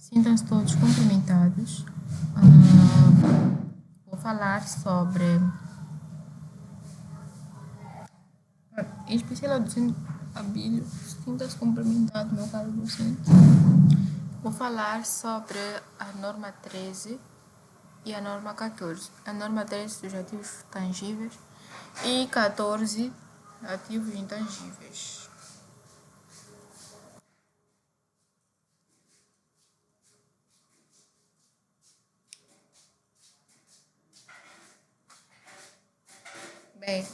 Sintam-se todos cumprimentados. Vou falar sobre, em especial ao docente Abílio, sinta-se cumprimentado, meu caro docente. Vou falar sobre a norma 13 e a norma 14. A norma 13 dos ativos tangíveis e 14 ativos intangíveis. Bem,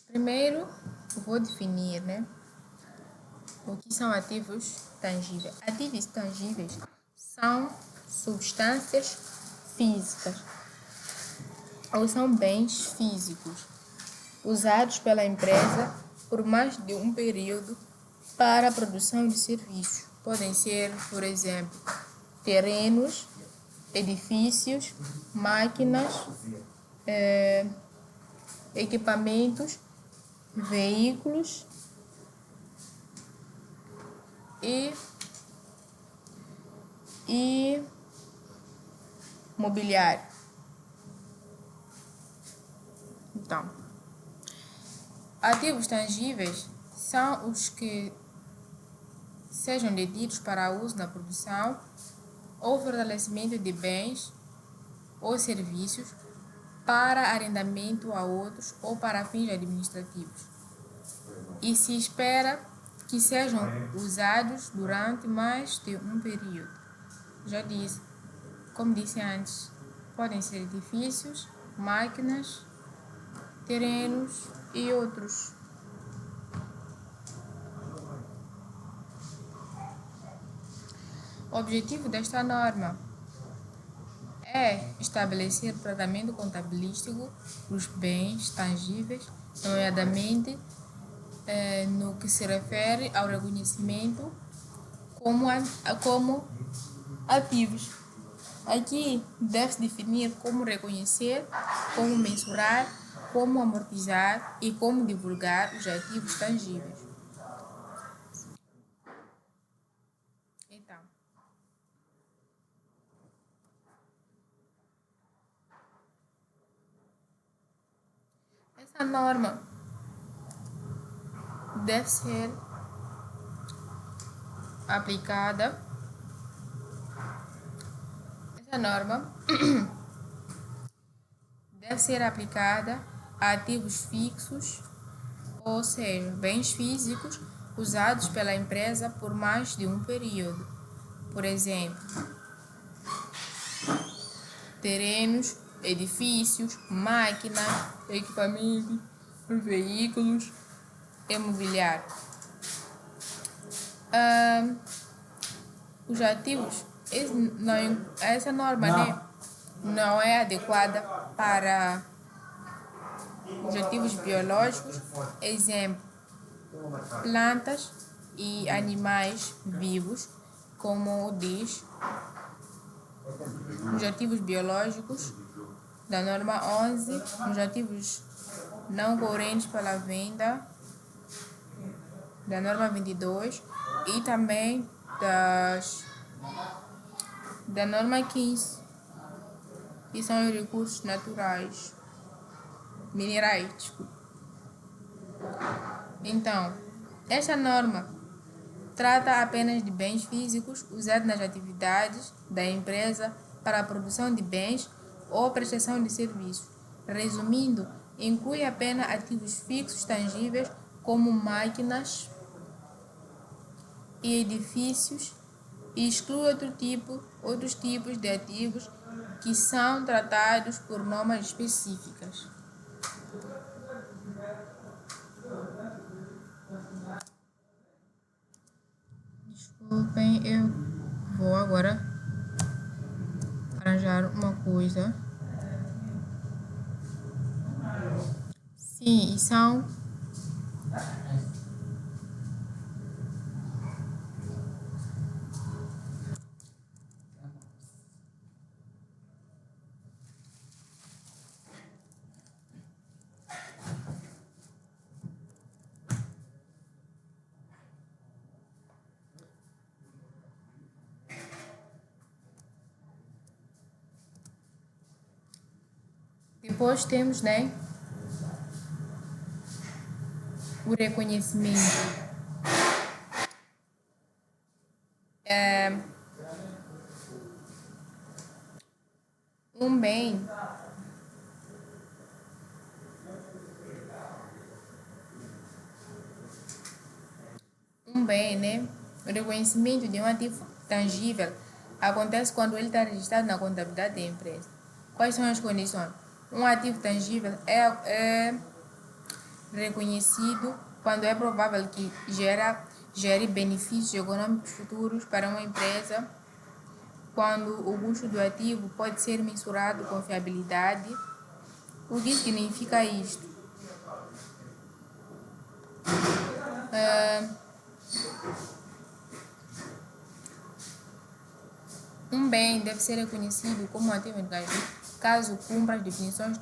primeiro eu vou definir, o que são ativos tangíveis. Ativos tangíveis são substâncias físicas ou são bens físicos usados pela empresa por mais de um período para a produção de serviços. Podem ser, por exemplo, terrenos, edifícios, máquinas, equipamentos, veículos e mobiliário. Então, ativos tangíveis são os que sejam detidos para uso na produção ou fortalecimento de bens ou serviços para arrendamento a outros ou para fins administrativos. E se espera que sejam usados durante mais de um período. Já disse, como disse antes, podem ser edifícios, máquinas, terrenos e outros. O objetivo desta norma é estabelecer tratamento contabilístico dos bens tangíveis, nomeadamente no que se refere ao reconhecimento como ativos. Aqui deve-se definir como reconhecer, como mensurar, como amortizar e como divulgar os ativos tangíveis. Então, essa norma deve ser aplicada. Essa norma deve ser aplicada a ativos fixos, ou seja, bens físicos usados pela empresa por mais de um período. Por exemplo, terrenos, edifícios, máquinas, equipamentos, veículos e mobiliário. Os ativos, essa norma não é adequada para os ativos biológicos, exemplo, plantas e animais vivos, como diz os ativos biológicos da norma 11, os ativos não correntes pela venda da norma 22 e também da norma 15, que são os recursos naturais, minerais, desculpa. Então, esta norma trata apenas de bens físicos usados nas atividades da empresa para a produção de bens ou prestação de serviços. Resumindo, inclui apenas ativos fixos tangíveis como máquinas e edifícios e exclui outros tipos de ativos que são tratados por normas específicas. Desculpem, eu vou agora arranjar uma coisa. Sim, e são Depois temos, né, o reconhecimento. Um bem né? O reconhecimento de um ativo tangível acontece quando ele está registrado na contabilidade da empresa. Quais são as condições? Um ativo tangível é reconhecido quando é provável que gere benefícios econômicos futuros para uma empresa, quando o custo do ativo pode ser mensurado com fiabilidade. O que significa isto? Um bem deve ser reconhecido como um ativo mercantil caso cumpra as definições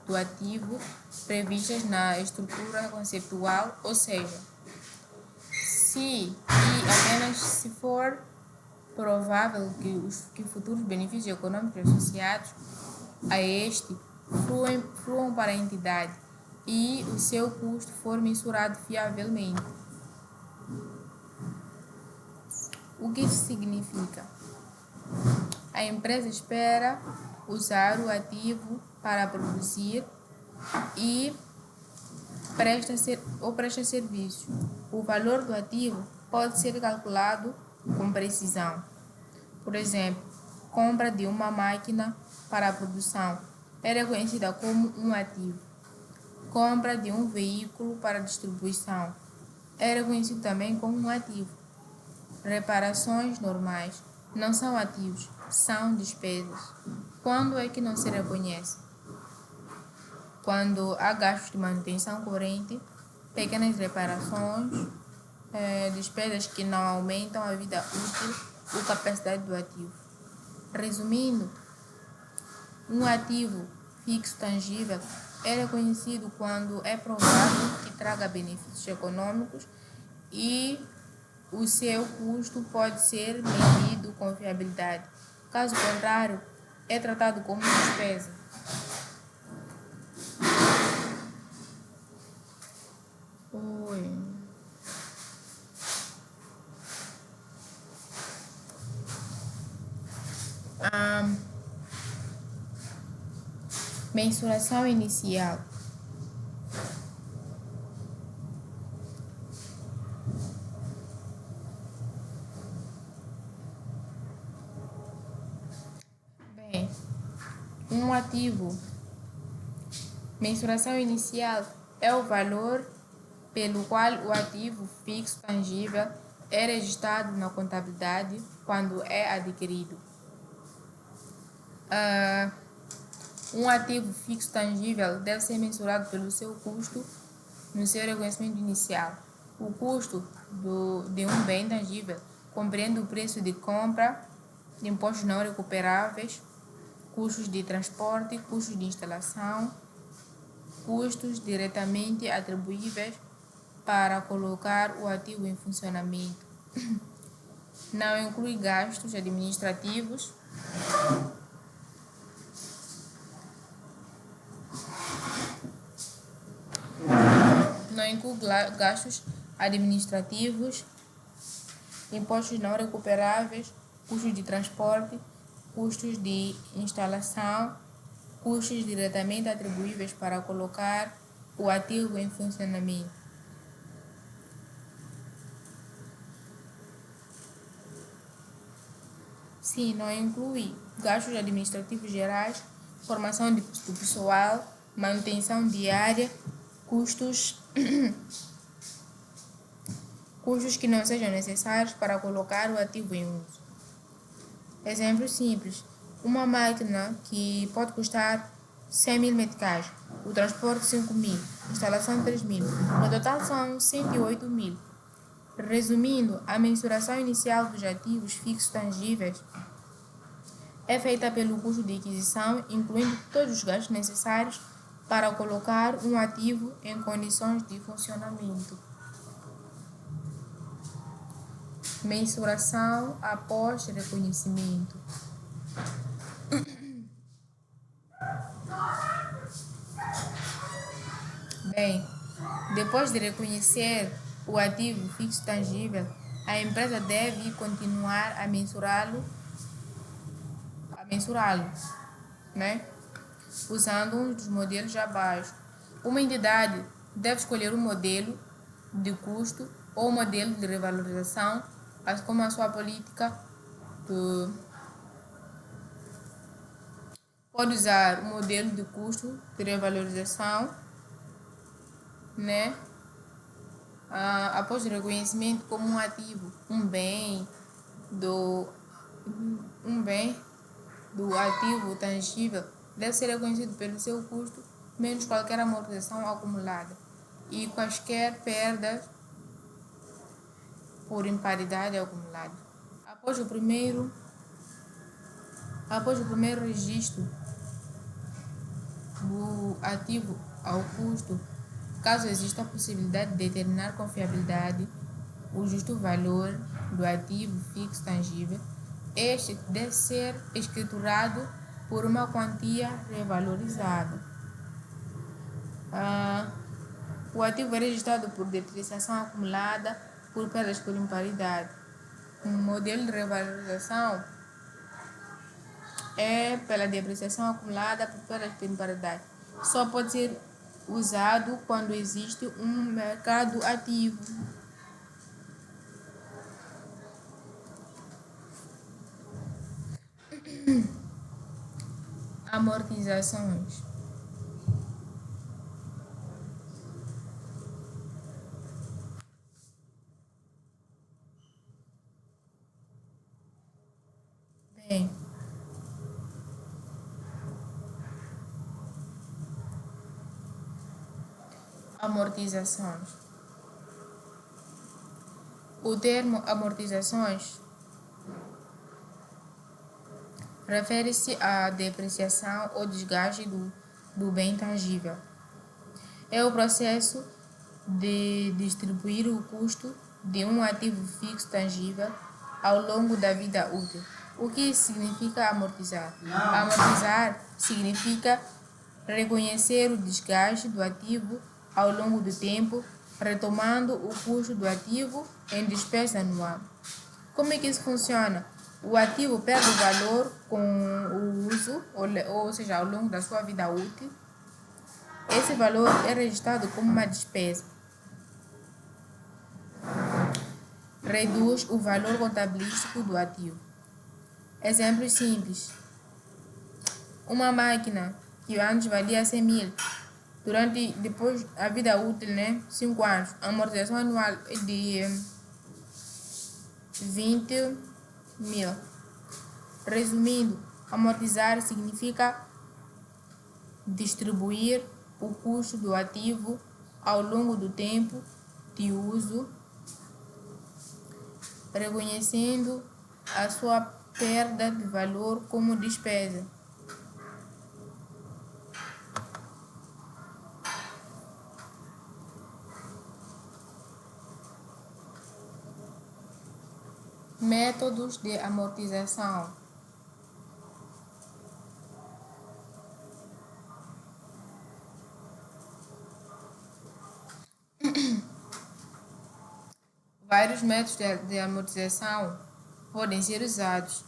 do ativo previstas na estrutura conceitual, ou seja, se e apenas se for provável que futuros benefícios econômicos associados a este fluam para a entidade e o seu custo for mensurado fiavelmente. O que isso significa? A empresa espera usar o ativo para produzir e presta serviço. O valor do ativo pode ser calculado com precisão. Por exemplo, compra de uma máquina para a produção é reconhecida como um ativo. Compra de um veículo para distribuição é reconhecido também como um ativo. Reparações normais não são ativos, são despesas. Quando é que não se reconhece? Quando há gastos de manutenção corrente, pequenas reparações, despesas que não aumentam a vida útil ou capacidade do ativo. Resumindo, um ativo fixo tangível é reconhecido quando é provável que traga benefícios econômicos e o seu custo pode ser medido com fiabilidade. Caso contrário, é tratado como despesa. A mensuração inicial. Bem, um ativo. Mensuração inicial é o valor pelo qual o ativo fixo tangível é registrado na contabilidade quando é adquirido. Um ativo fixo tangível deve ser mensurado pelo seu custo no seu reconhecimento inicial. O custo de um bem tangível compreende o preço de compra, de impostos não recuperáveis, custos de transporte, custos de instalação, custos diretamente atribuíveis para colocar o ativo em funcionamento. Não inclui gastos administrativos, impostos não recuperáveis, custos de transporte, custos de instalação, custos diretamente atribuíveis para colocar o ativo em funcionamento. Sim, não inclui gastos administrativos gerais, formação do pessoal, manutenção diária, custos que não sejam necessários para colocar o ativo em uso. Exemplo simples: uma máquina que pode custar 100.000 meticais, o transporte 5.000, instalação 3.000, no total são 108.000. Resumindo, a mensuração inicial dos ativos fixos tangíveis é feita pelo custo de aquisição, incluindo todos os gastos necessários para colocar um ativo em condições de funcionamento. Mensuração após reconhecimento. Bem, depois de reconhecer o ativo fixo tangível, a empresa deve continuar a mensurá-lo, né? Usando um dos modelos abaixo. Uma entidade deve escolher um modelo de custo ou modelo de revalorização, assim como a sua política. Pode usar o modelo de custo de revalorização, né? Após o reconhecimento como um ativo, do, um bem do ativo tangível, deve ser reconhecido pelo seu custo menos qualquer amortização acumulada e quaisquer perdas por imparidade acumulada. Após o primeiro registro do ativo ao custo, caso exista a possibilidade de determinar com fiabilidade o justo valor do ativo fixo tangível, este deve ser escriturado por uma quantia revalorizada. O ativo é registrado por depreciação acumulada por perdas por imparidade. Um modelo de revalorização é pela depreciação acumulada por perdas por imparidade. Só pode ser usado quando existe um mercado ativo. Amortizações. Bem, amortizações. O termo amortizações refere-se à depreciação ou desgaste do bem tangível. É o processo de distribuir o custo de um ativo fixo tangível ao longo da vida útil. O que significa amortizar? Amortizar significa reconhecer o desgaste do ativo ao longo do tempo, retomando o custo do ativo em despesa anual. Como é que isso funciona? O ativo perde valor com o uso, ou seja, ao longo da sua vida útil. Esse valor é registrado como uma despesa. Reduz o valor contabilístico do ativo. Exemplos simples. Uma máquina que antes valia 100 mil, depois a vida útil, 5 anos, a amortização anual é de 20 mil. Resumindo, amortizar significa distribuir o custo do ativo ao longo do tempo de uso, reconhecendo a sua perda de valor como despesa. Métodos de amortização. Vários métodos de amortização podem ser usados.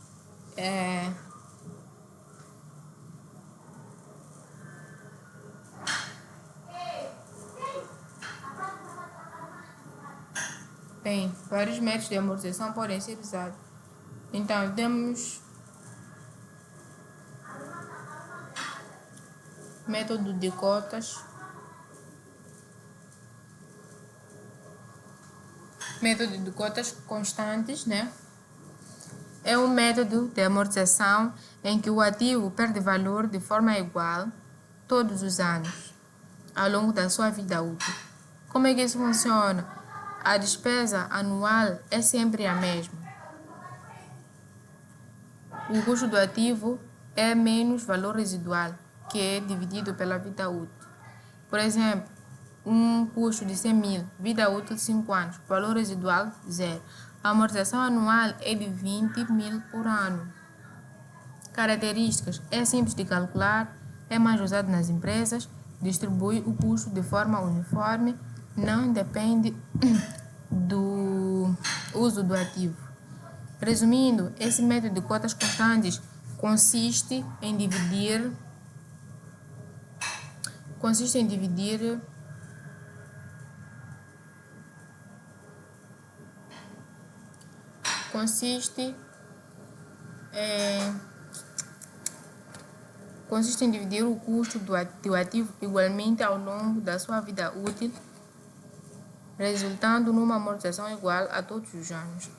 Vários métodos de amortização podem ser usados. Então, temos método de cotas, método de cotas constantes, É um método de amortização em que o ativo perde valor de forma igual todos os anos, ao longo da sua vida útil. Como é que isso funciona? A despesa anual é sempre a mesma. O custo do ativo é menos valor residual, que é dividido pela vida útil. Por exemplo, um custo de 100 mil, vida útil de 5 anos, valor residual 0. A amortização anual é de 20 mil por ano. Características: é simples de calcular, é mais usado nas empresas, distribui o custo de forma uniforme, não depende do uso do ativo. Resumindo, esse método de cotas constantes consiste em dividir o custo do ativo igualmente ao longo da sua vida útil, resultando numa amortização igual a todos os anos.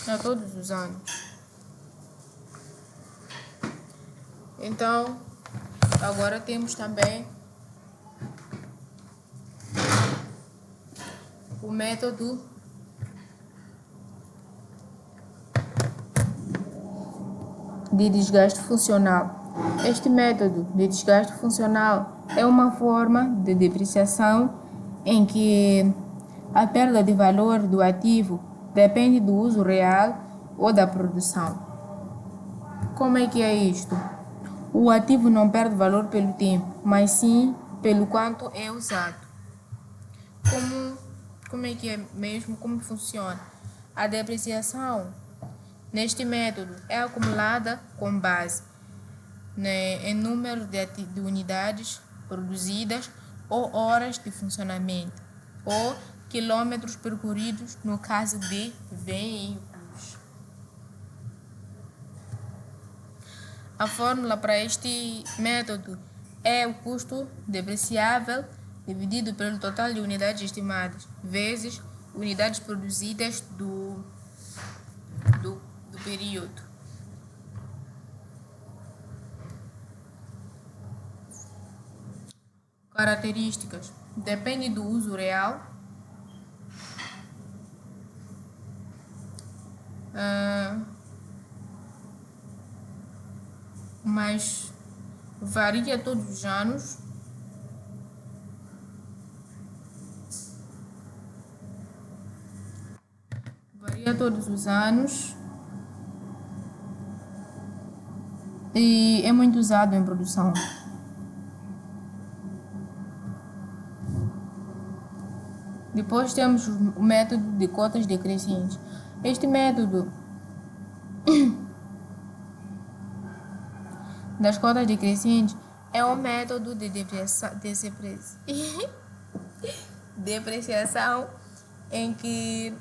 A todos os anos. Então, agora temos também o método de desgaste funcional. Este método de desgaste funcional é uma forma de depreciação em que a perda de valor do ativo depende do uso real ou da produção. Como é que é isto? O ativo não perde valor pelo tempo, mas sim pelo quanto é usado. Como é que é mesmo? Como funciona? A depreciação neste método é acumulada com base em número de unidades produzidas ou horas de funcionamento ou quilômetros percorridos no caso de veículos. A fórmula para este método é o custo depreciável dividido pelo total de unidades estimadas vezes unidades produzidas do período. Características. Depende do uso real. Mas varia todos os anos. E é muito usado em produção. Depois temos o método de cotas decrescentes. Este método das cotas decrescentes é um método de depreciação em que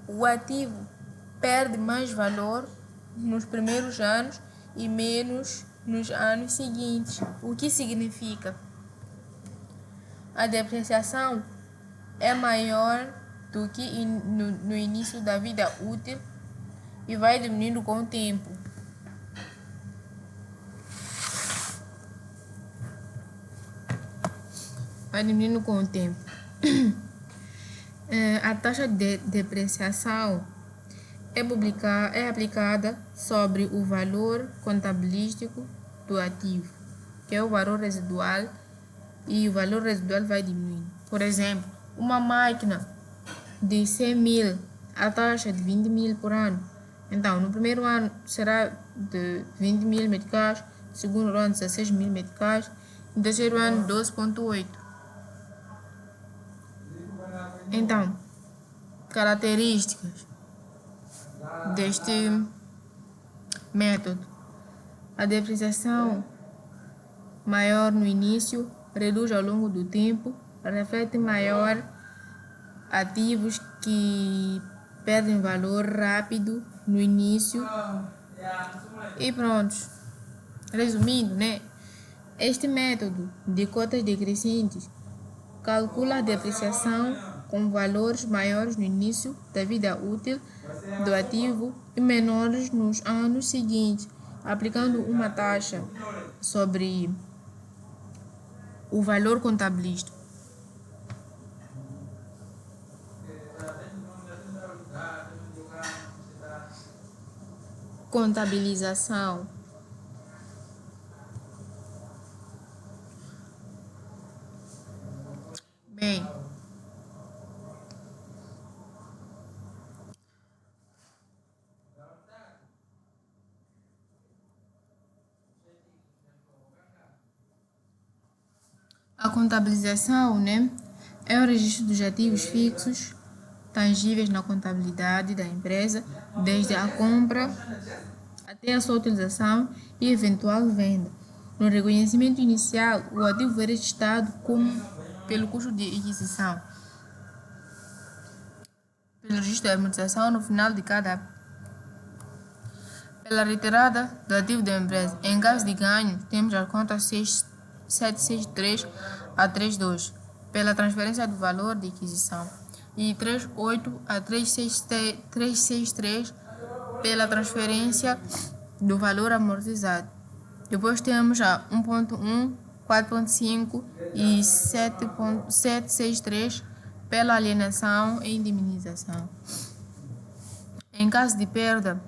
o ativo perde mais valor nos primeiros anos e menos nos anos seguintes. O que significa? A depreciação é maior do que no início da vida útil e vai diminuindo com o tempo. A taxa de depreciação é aplicada sobre o valor contabilístico do ativo, que é o valor residual, e o valor residual vai diminuindo. Por exemplo, uma máquina de 100 mil, a taxa de 20 mil por ano. Então, no primeiro ano será de 20 mil meticais, no segundo ano 16 mil meticais, no terceiro ano 12,8. Então, características deste método. A depreciação maior no início, reduz ao longo do tempo, reflete maior ativos que perdem valor rápido no início. E pronto. Resumindo, este método de cotas decrescentes calcula a depreciação com valores maiores no início da vida útil do ativo e menores nos anos seguintes, aplicando uma taxa sobre o valor contabilístico. Contabilização. Bem, A contabilização, né, é o registro dos ativos fixos, tangíveis na contabilidade da empresa, desde a compra até a sua utilização e eventual venda. No reconhecimento inicial, o ativo é registrado como pelo custo de aquisição, pelo registro de amortização no final de cada pela retirada do ativo da empresa. Em caso de ganho, temos a conta 763 a 32, pela transferência do valor de aquisição, e 38 a 363, pela transferência do valor amortizado. Depois temos a 1.1, 4.5 e 7.763, pela alienação e indemnização. Em caso de perda,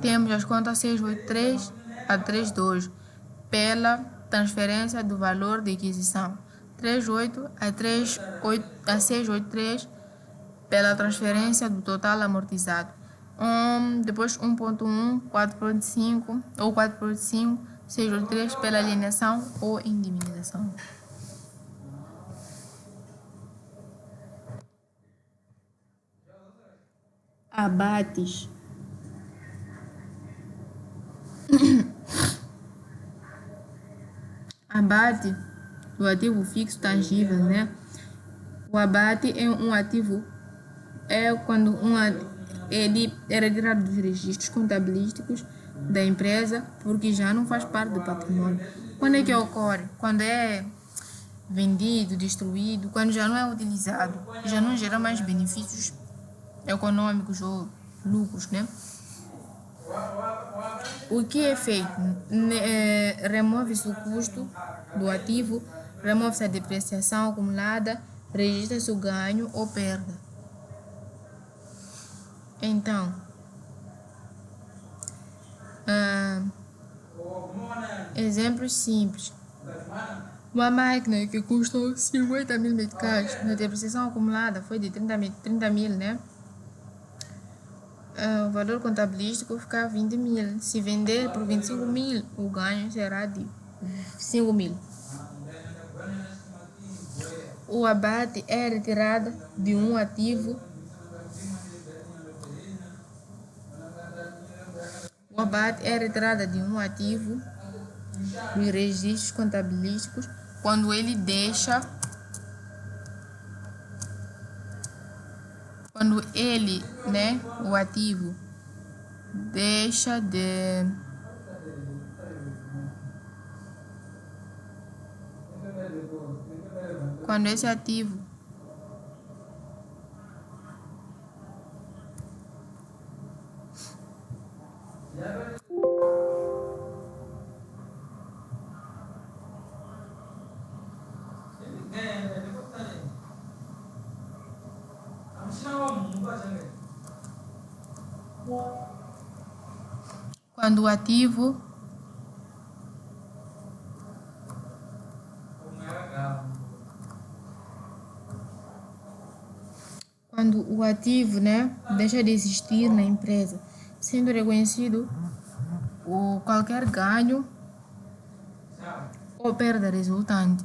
temos as contas 683 a 32, pela transferência do valor de aquisição, 38 a 683, pela transferência do total amortizado. Depois 1.1, 4.5 ou 4.5, 683, pela alienação ou indemnização. Abates. Abate do ativo fixo tangível, né? O abate é um ativo, é quando ele é retirado dos registros contabilísticos da empresa porque já não faz parte do patrimônio. Quando é que ocorre? Quando é vendido, destruído, quando já não é utilizado, já não gera mais benefícios econômicos ou lucros, né? O que é feito? Remove-se o custo do ativo, remove-se a depreciação acumulada, registra-se o ganho ou perda. Então, exemplos simples. Uma máquina que custou 50 mil meticais, na depreciação acumulada foi de 30 mil, né? O valor contabilístico fica 20 mil. Se vender por 25 mil, o ganho será de 5 mil. O abate é a retirada de um ativo. O abate é a retirada de um ativo dos registros contabilísticos quando ele deixa. Quando ele, né, o ativo deixa de quando esse ativo quando o ativo né, deixa de existir na empresa, sendo reconhecido o qualquer ganho ou perda resultante.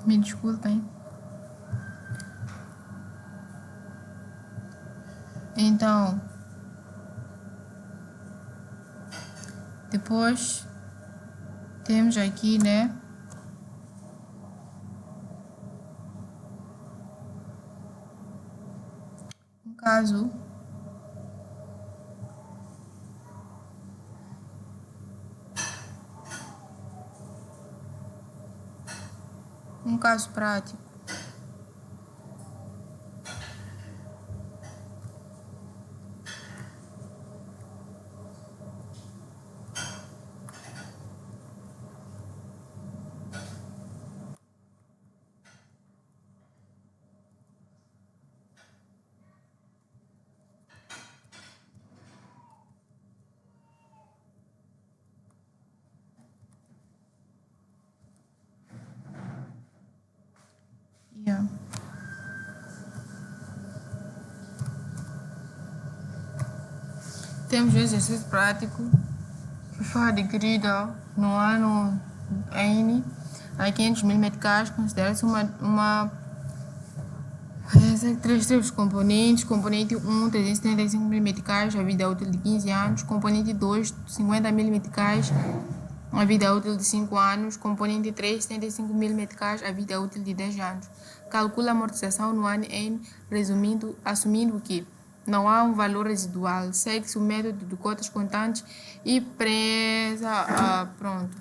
Me desculpem. Então, depois temos aqui, né, um caso prático. Temos um exercício prático que foi adquirido no ano N a 500 mil meticais. Considera-se três tipos de componentes. Componente 1, 375 mil meticais, a vida útil de 15 anos. Componente 2, 50 mil meticais, a vida útil de 5 anos. Componente 3, 75 mil meticais, a vida útil de 10 anos. Calcula a amortização no ano N, assumindo que não há um valor residual. Segue-se o método de cotas contantes e presa. Pronto.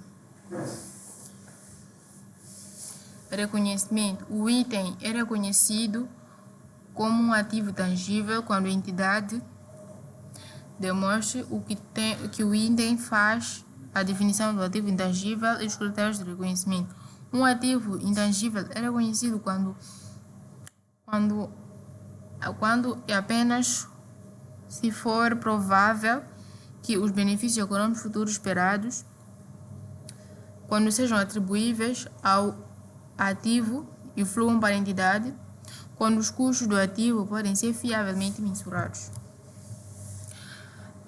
Reconhecimento. O item é reconhecido como um ativo tangível quando a entidade demonstre que o item faz a definição do ativo intangível e os critérios de reconhecimento. Um ativo intangível é reconhecido quando e apenas se for provável que os benefícios econômicos futuros esperados, quando sejam atribuíveis ao ativo e fluam para a entidade, quando os custos do ativo podem ser fiavelmente mensurados.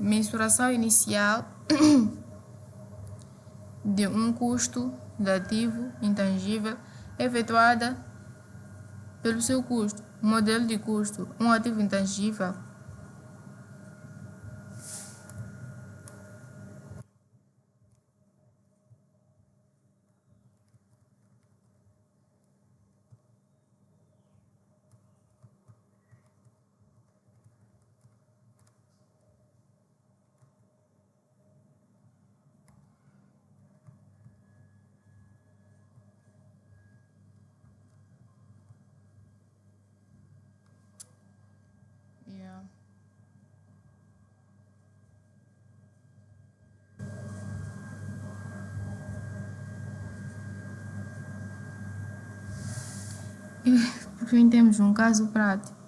Mensuração inicial de um custo de ativo intangível efetuada pelo seu custo. Modelo de custo. Um ativo intangível Por fim, temos um caso prático.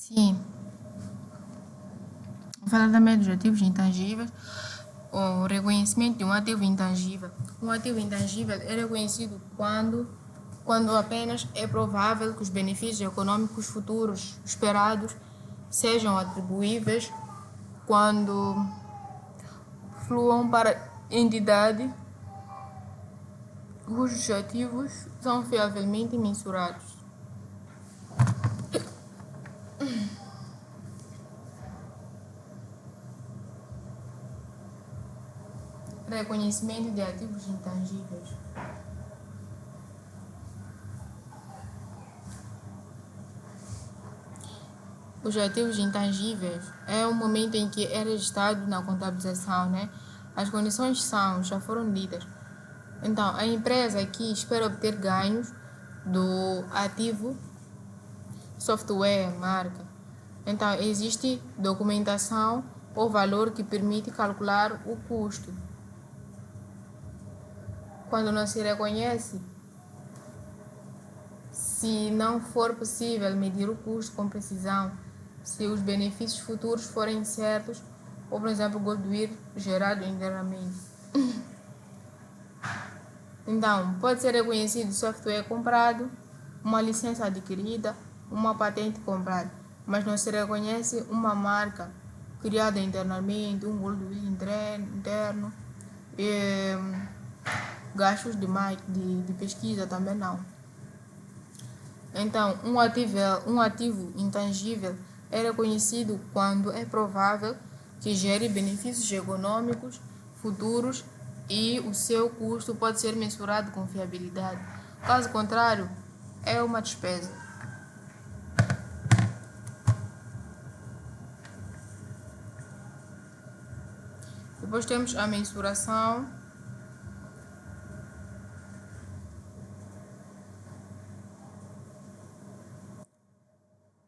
Sim. Vou falar também dos ativos intangíveis. O reconhecimento de um ativo intangível. Um ativo intangível é reconhecido quando apenas é provável que os benefícios econômicos futuros esperados sejam atribuíveis quando fluam para a entidade cujos ativos são fiavelmente mensurados. Reconhecimento de ativos intangíveis. Os ativos intangíveis é o momento em que é registrado na contabilização, né? As condições já foram ditas. Então, a empresa aqui espera obter ganhos do ativo, software, marca. Então, existe documentação ou valor que permite calcular o custo. Quando não se reconhece, se não for possível medir o custo com precisão, se os benefícios futuros forem certos, ou, por exemplo, goodwill gerado internamente. Então, pode ser reconhecido software comprado, uma licença adquirida, uma patente comprada, mas não se reconhece uma marca criada internamente, um goodwill interno, gastos de pesquisa também não. Então, um ativo intangível é reconhecido quando é provável que gere benefícios econômicos futuros e o seu custo pode ser mensurado com fiabilidade. Caso contrário, é uma despesa. Depois temos a mensuração.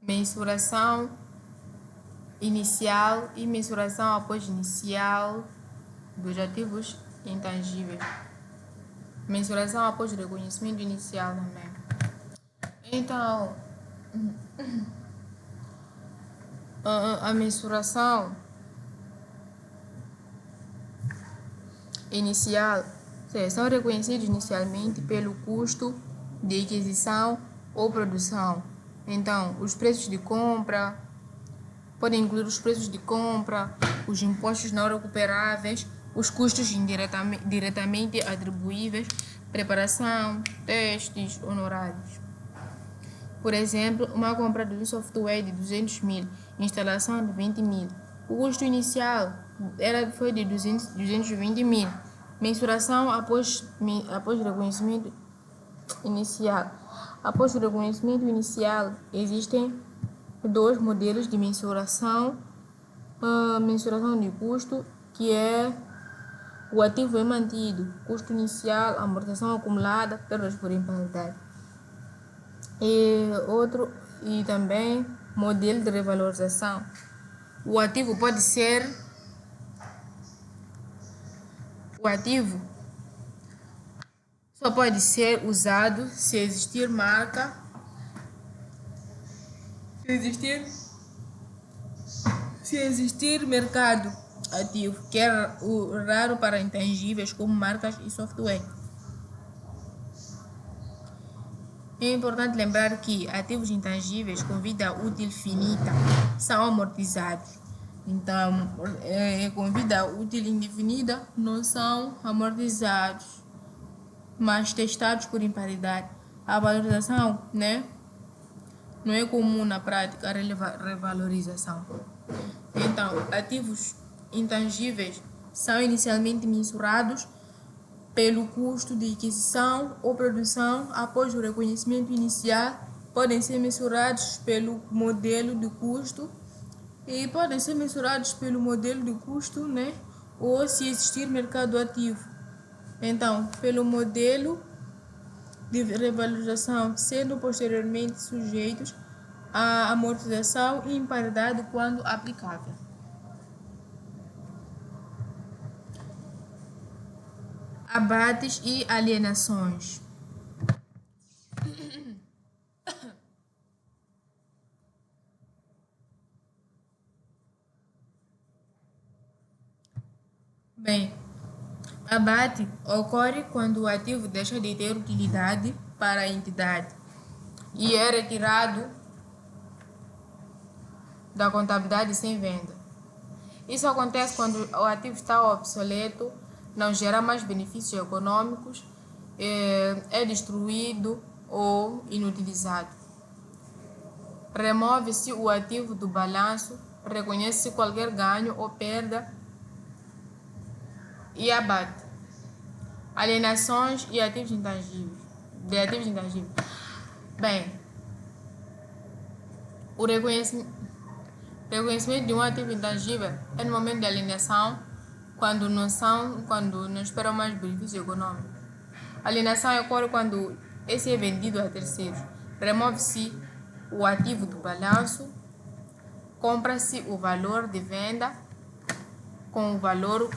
Mensuração inicial e mensuração após inicial dos ativos intangíveis. Mensuração após o reconhecimento inicial também. Então, a mensuração inicial são reconhecidos inicialmente pelo custo de aquisição ou produção. Então, os preços de compra podem incluir os preços de compra, os impostos não recuperáveis, os custos diretamente atribuíveis, preparação, testes, honorários. Por exemplo, uma compra de um software de 200 mil, instalação de 20 mil. O custo inicial foi de 220 mil. Mensuração após o reconhecimento inicial. Após o reconhecimento inicial, existem dois modelos de mensuração. Mensuração de custo, que é o ativo é mantido, custo inicial, amortização acumulada, perdas por imparidade. E também modelo de revalorização. O ativo só pode ser usado se existir mercado ativo, que é raro para intangíveis como marcas e software. É importante lembrar que ativos intangíveis com vida útil finita são amortizados. Então, com vida útil indefinida não são amortizados, mas testados por imparidade. A valorização, não é comum na prática a revalorização. Então, ativos intangíveis são inicialmente mensurados pelo custo de aquisição ou produção após o reconhecimento inicial, podem ser mensurados pelo modelo de custo e podem ser mensurados pelo modelo de custo, ou se existir mercado ativo. Então, pelo modelo de revalorização, sendo posteriormente sujeitos à amortização e imparidade quando aplicável. Abates e alienações. Bem, abate ocorre quando o ativo deixa de ter utilidade para a entidade e é retirado da contabilidade sem venda. Isso acontece quando o ativo está obsoleto, não gera mais benefícios econômicos, é destruído ou inutilizado. Remove-se o ativo do balanço, reconhece-se qualquer ganho ou perda e abate. Alienações e ativos intangíveis. Bem, o reconhecimento de um ativo intangível é no momento de alienação, quando não esperam mais benefício econômico. A alienação ocorre quando esse é vendido a terceiros. Remove-se o ativo do balanço, compra-se o valor de venda com o valor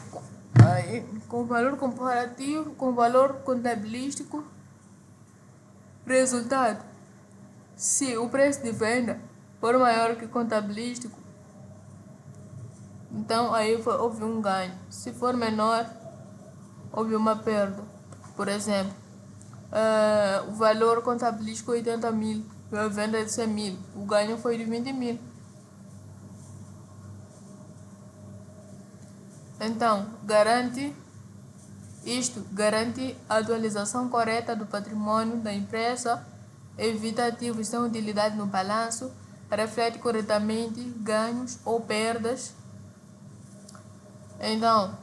comparativo, com o valor contabilístico. Resultado: se o preço de venda for maior que o contabilístico, então aí houve um ganho. Se for menor, houve uma perda. Por exemplo, o valor contabilístico é 80 mil, a venda é de 100 mil, o ganho foi de 20 mil. Então, garante a atualização correta do patrimônio da empresa, evita ativos sem utilidade no balanço, reflete corretamente ganhos ou perdas Então,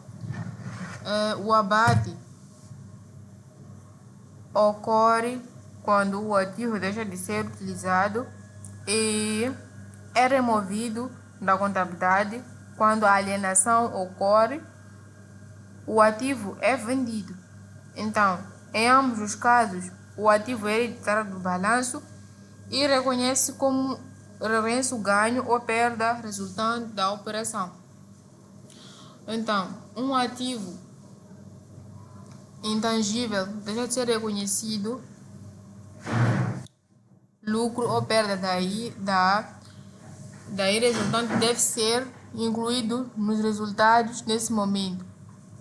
o abate ocorre quando o ativo deixa de ser utilizado e é removido da contabilidade. Quando a alienação ocorre, o ativo é vendido. Então, em ambos os casos, o ativo é retirado do balanço e reconhece o ganho ou perda resultante da operação. Então, um ativo intangível deixa de ser reconhecido, lucro ou perda daí resultante deve ser incluído nos resultados nesse momento,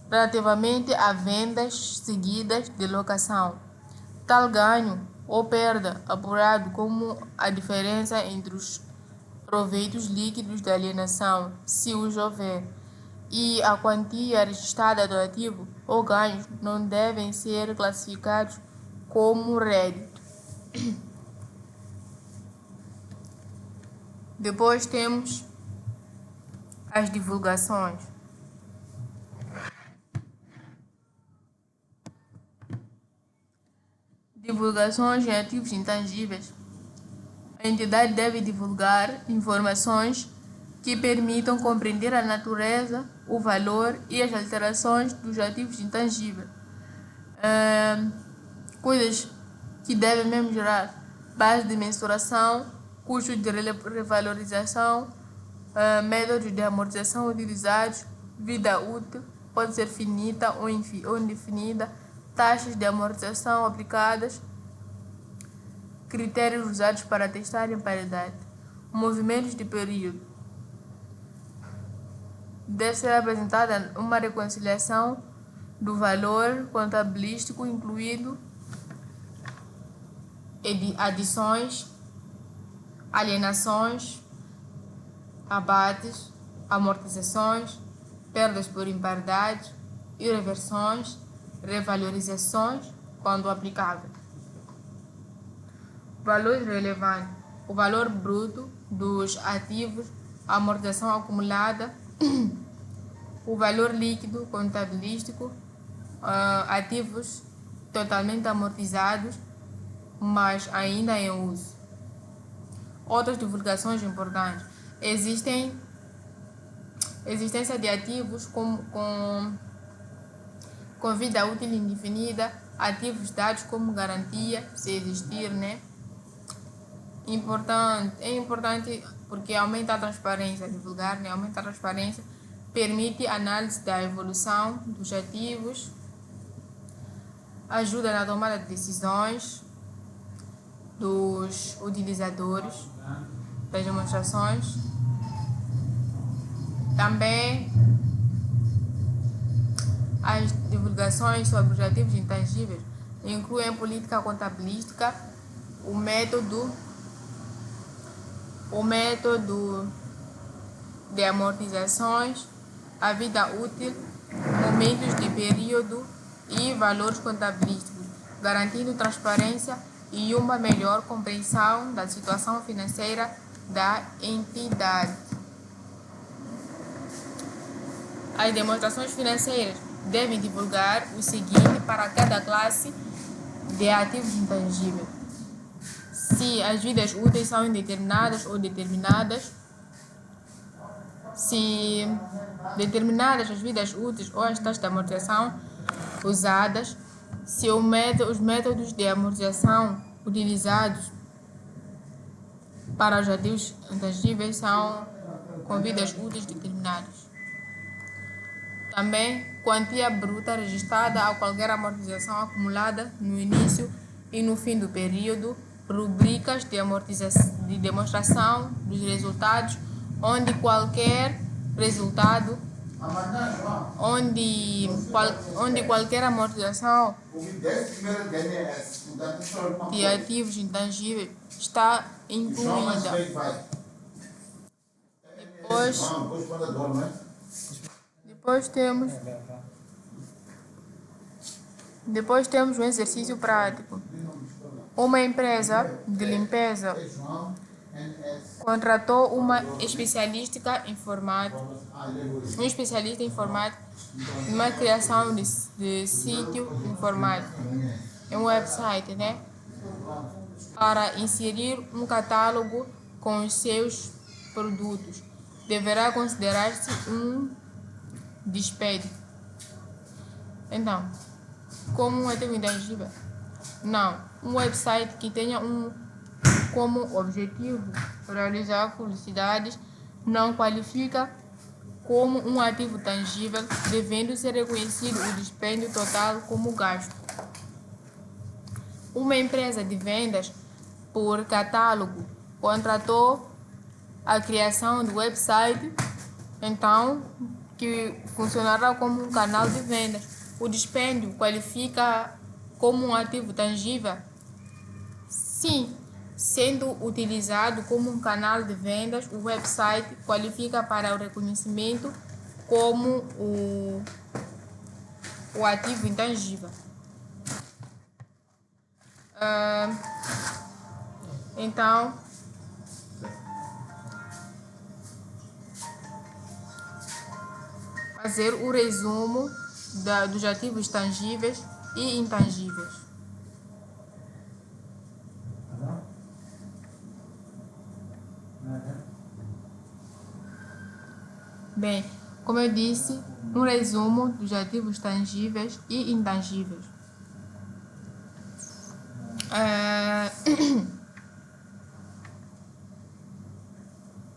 relativamente a vendas seguidas de locação. Tal ganho ou perda apurado como a diferença entre os proveitos líquidos da alienação, se os houver, e a quantia registrada do ativo ou ganhos não devem ser classificados como rédito. Depois temos as divulgações. Divulgações em ativos intangíveis. A entidade deve divulgar informações que permitam compreender a natureza, o valor e as alterações dos ativos intangíveis. Coisas que devem mesmo gerar: base de mensuração, custos de revalorização, métodos de amortização utilizados, vida útil, pode ser finita ou indefinida, taxas de amortização aplicadas, critérios usados para testar a paridade, movimentos de período. Deve ser apresentada uma reconciliação do valor contabilístico, incluindo adições, alienações, abates, amortizações, perdas por imparidade, reversões, revalorizações, quando aplicável. Valores relevantes: o valor bruto dos ativos, a amortização acumulada, o valor líquido contabilístico, ativos totalmente amortizados, mas ainda em uso. Outras divulgações importantes: existência de ativos com vida útil indefinida, ativos dados como garantia, se existir, né? É importante porque aumenta a transparência, divulgar, né? Aumenta a transparência, permite análise da evolução dos ativos, ajuda na tomada de decisões dos utilizadores das demonstrações. Também as divulgações sobre os ativos intangíveis incluem política contabilística, o método de amortizações, a vida útil, momentos de período e valores contabilísticos, garantindo transparência e uma melhor compreensão da situação financeira da entidade. As demonstrações financeiras devem divulgar o seguinte para cada classe de ativos intangíveis: se as vidas úteis são indeterminadas ou determinadas, se determinadas as vidas úteis ou as taxas de amortização usadas, se os métodos de amortização utilizados para os ativos intangíveis são com vidas úteis determinadas. Também quantia bruta registrada a qualquer amortização acumulada no início e no fim do período, rubricas de demonstração dos resultados, onde qualquer amortização de ativos intangíveis está incluída. Depois temos um exercício prático. Uma empresa de limpeza Contratou um especialista em informática numa criação de sítio informático, um website, né? Para inserir um catálogo com os seus produtos. Deverá considerar-se um despede. Então, como um ativo intangível? Não. Um website que tenha como objetivo realizar publicidades não qualifica como um ativo tangível, devendo ser reconhecido o dispêndio total como gasto. Uma empresa de vendas por catálogo contratou a criação do website, então, que funcionará como um canal de vendas. O dispêndio qualifica como um ativo tangível? Sim, sendo utilizado como um canal de vendas, o website qualifica para o reconhecimento como o ativo intangível. Então, fazer o resumo dos ativos tangíveis e intangíveis. Bem, como eu disse, um resumo dos ativos tangíveis e intangíveis.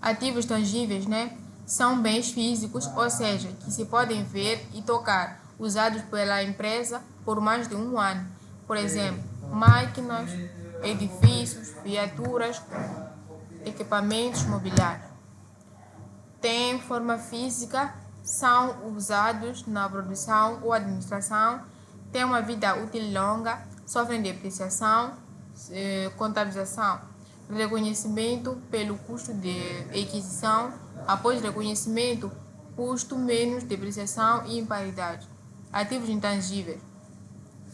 Ativos tangíveis, né? São bens físicos, ou seja, que se podem ver e tocar, usados pela empresa por mais de um ano. Por exemplo, máquinas, edifícios, viaturas, equipamentos mobiliários. Têm forma física, são usados na produção ou administração, têm uma vida útil longa, sofrem depreciação, contabilização, reconhecimento pelo custo de aquisição, após reconhecimento, custo menos depreciação e imparidade. Ativos intangíveis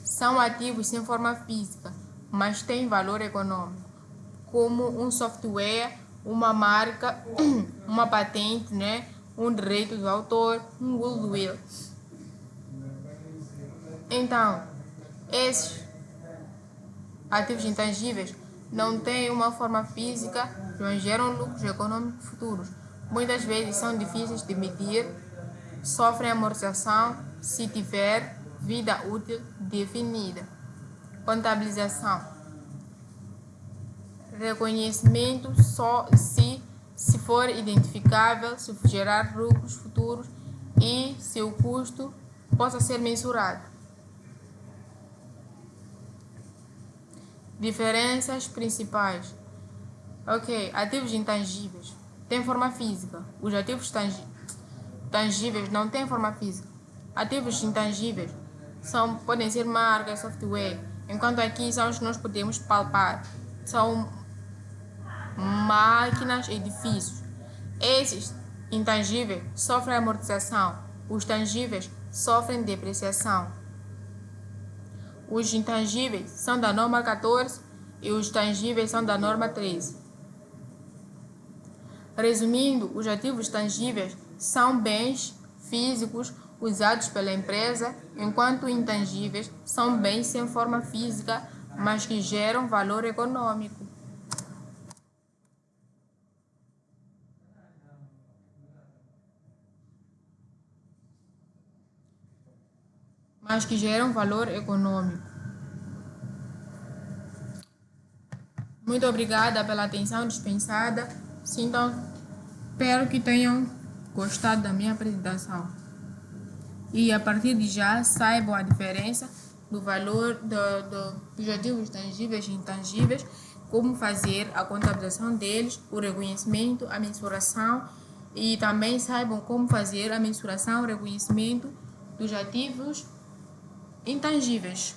são ativos sem forma física, mas têm valor econômico, como um software, uma marca, uma patente, né? Um direito do autor, um goodwill. Então, esses ativos intangíveis não têm uma forma física, não geram lucros econômicos futuros. Muitas vezes são difíceis de medir, sofrem amortização se tiver vida útil definida. Contabilização. Reconhecimento só se for identificável, se gerar lucros futuros e se o custo possa ser mensurado. Diferenças principais. Ok, ativos intangíveis têm forma física. Os ativos tangíveis não têm forma física. Ativos intangíveis podem ser marcas, software, enquanto aqui são os que nós podemos palpar. São máquinas, edifícios. Esses intangíveis sofrem amortização. Os tangíveis sofrem depreciação. Os intangíveis são da norma 14 e os tangíveis são da norma 13. Resumindo, os ativos tangíveis são bens físicos usados pela empresa, enquanto intangíveis são bens sem forma física, mas que geram valor econômico. Muito obrigada pela atenção dispensada. Espero que tenham gostado da minha apresentação. E a partir de já saibam a diferença do valor dos ativos tangíveis e intangíveis, como fazer a contabilização deles, o reconhecimento, a mensuração, e também saibam como fazer a mensuração e reconhecimento dos ativos intangíveis.